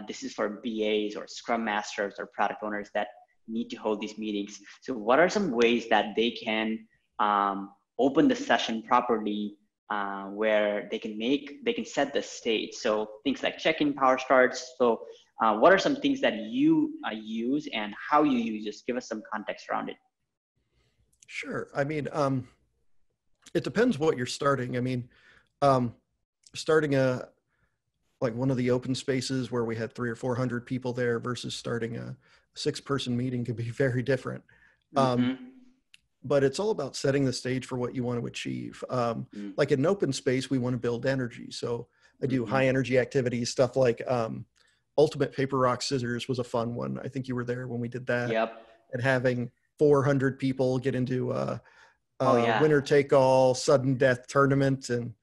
This is for BAs or Scrum Masters or product owners that need to hold these meetings. So what are some ways that they can open the session properly, where they can set the stage? So things like check-in power starts. So what are some things that you use and how you use? Just give us some context around it. Sure. I mean, it depends what you're starting. I mean, starting like one of the open spaces where we had 300 or 400 people there versus starting a 6-person meeting could be very different. But it's all about setting the stage for what you want to achieve. Like in an open space, we want to build energy. So I do high energy activities, stuff like Ultimate Paper, Rock, Scissors was a fun one. I think you were there when we did that. Yep. And having 400 people get into yeah. winner take all sudden death tournament and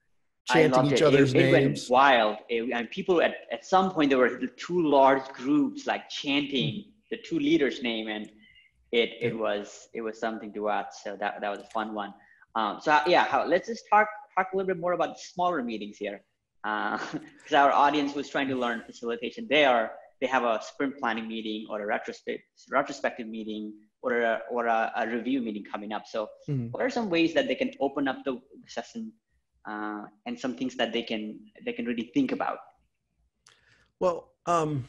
chanting each other's names. It went wild. And people at some point, there were 2 large groups like chanting the 2 leaders' name, and it was something to watch. So that was a fun one. Let's just talk a little bit more about the smaller meetings here, because our audience who's trying to learn facilitation, they have a sprint planning meeting or a retrospective meeting or a review meeting coming up. So what are some ways that they can open up the session, and some things that they can really think about? Well, and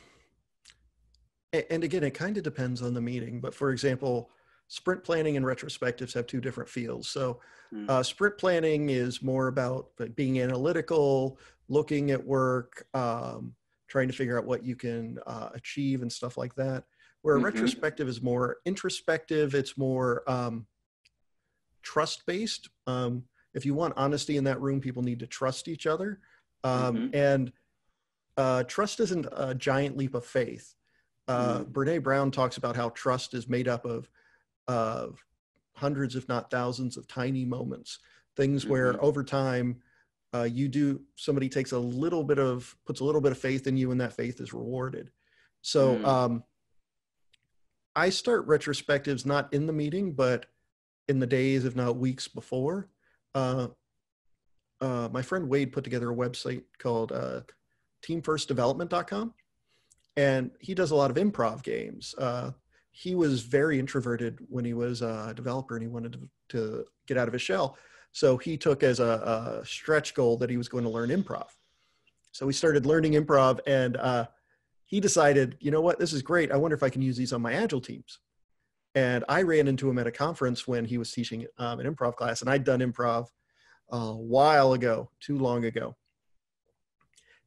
again, it kind of depends on the meeting, but for example, sprint planning and retrospectives have 2 different fields. So sprint planning is more about being analytical, looking at work, trying to figure out what you can achieve and stuff like that. Where a retrospective is more introspective, it's more trust-based. If you want honesty in that room, people need to trust each other. And trust isn't a giant leap of faith. Brene Brown talks about how trust is made up of hundreds, if not thousands, of tiny moments. Things where over time, somebody puts a little bit of faith in you, and that faith is rewarded. So I start retrospectives not in the meeting, but in the days, if not weeks before. My friend Wade put together a website called teamfirstdevelopment.com, and he does a lot of improv games. He was very introverted when he was a developer, and he wanted to get out of his shell. So he took as a stretch goal that he was going to learn improv. So he started learning improv, and he decided, you know what, this is great. I wonder if I can use these on my Agile teams. And I ran into him at a conference when he was teaching an improv class, and I'd done improv a while ago, too long ago.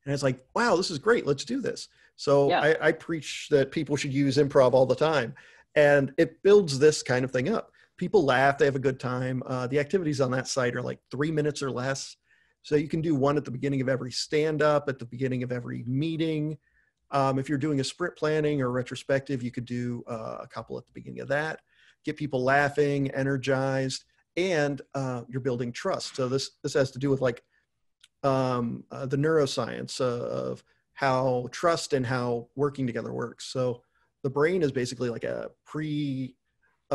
And I was like, wow, this is great. Let's do this. So I preach that people should use improv all the time. And it builds this kind of thing up. People laugh, they have a good time. The activities on that site are like 3 minutes or less. So you can do one at the beginning of every stand-up, at the beginning of every meeting. If you're doing a sprint planning or retrospective, you could do a couple at the beginning of that. Get people laughing, energized, and you're building trust. So this has to do with like the neuroscience of how trust and how working together works. So the brain is basically like a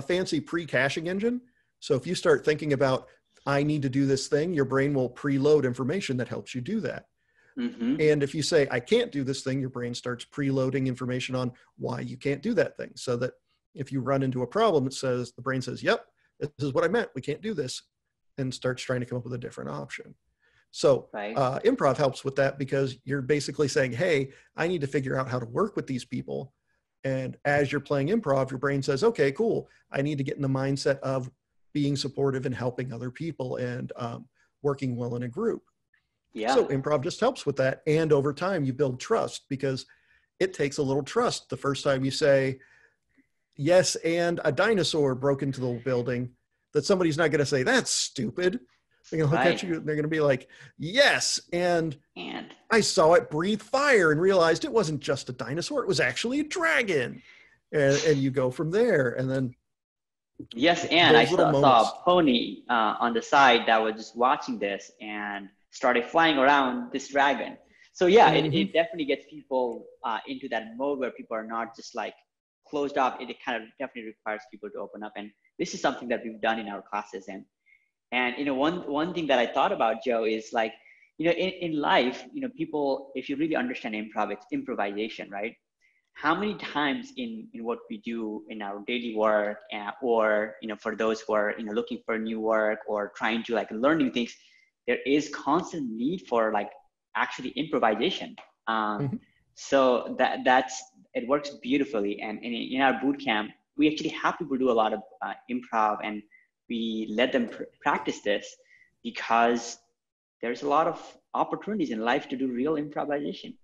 fancy pre-caching engine. So if you start thinking about, I need to do this thing, your brain will preload information that helps you do that. And if you say, I can't do this thing, your brain starts preloading information on why you can't do that thing. So that if you run into a problem, the brain says, yep, this is what I meant. We can't do this, and starts trying to come up with a different option. So improv helps with that, because you're basically saying, hey, I need to figure out how to work with these people. And as you're playing improv, your brain says, okay, cool. I need to get in the mindset of being supportive and helping other people and working well in a group. Yeah. So improv just helps with that. And over time, you build trust, because it takes a little trust. The first time you say, yes, and a dinosaur broke into the building, that somebody's not going to say, that's stupid. They're going to look at you, they're going to be like, yes, and I saw it breathe fire and realized it wasn't just a dinosaur, it was actually a dragon. And you go from there. And then yes, and I saw a pony on the side that was just watching this and started flying around this dragon. So yeah, it definitely gets people into that mode where people are not just like closed off. It kind of definitely requires people to open up. And this is something that we've done in our classes. And And, one thing that I thought about, Joe, is like, in life, people, if you really understand improv, it's improvisation, right? How many times in what we do in our daily work, or, for those who are, looking for new work or trying to like learn new things, there is constant need for like actually improvisation. So it works beautifully. And in our boot camp, we actually have people do a lot of improv, and we let them practice this because there's a lot of opportunities in life to do real improvisation.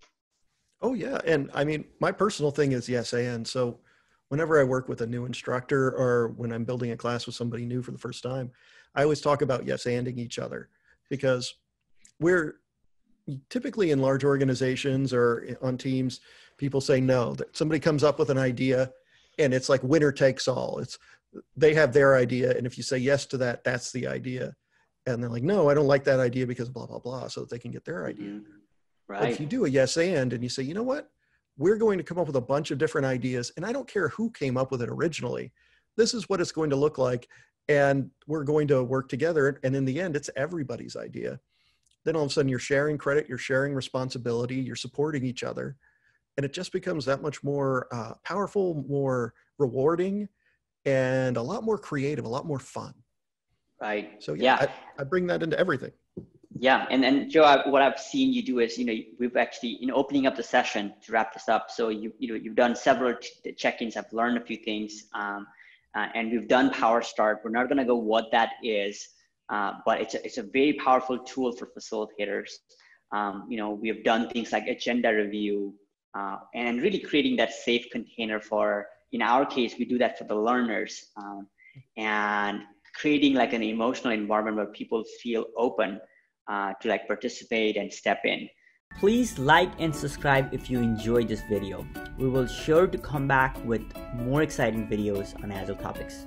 Oh yeah. And I mean, my personal thing is yes and. So whenever I work with a new instructor or when I'm building a class with somebody new for the first time, I always talk about yes anding each other, because we're typically in large organizations or on teams, people say no, that somebody comes up with an idea and it's like winner takes all. They have their idea. And if you say yes to that, that's the idea. And they're like, no, I don't like that idea because blah, blah, blah, so that they can get their idea. Right. But if you do a yes and you say, you know what, we're going to come up with a bunch of different ideas, and I don't care who came up with it originally. This is what it's going to look like, and we're going to work together. And in the end, it's everybody's idea. Then all of a sudden you're sharing credit, you're sharing responsibility, you're supporting each other. And it just becomes that much more powerful, more rewarding, and a lot more creative, a lot more fun. Right. So yeah. I bring that into everything. Yeah. And Joe, what I've seen you do is, we've actually, opening up the session to wrap this up. So you've done several check-ins. I've learned a few things, and we've done Power Start. We're not going to go what that is, but it's a very powerful tool for facilitators. We have done things like agenda review, and really creating that safe container for, in our case, we do that for the learners, and creating like an emotional environment where people feel open to like participate and step in. Please like and subscribe if you enjoyed this video. We will sure to come back with more exciting videos on Agile topics.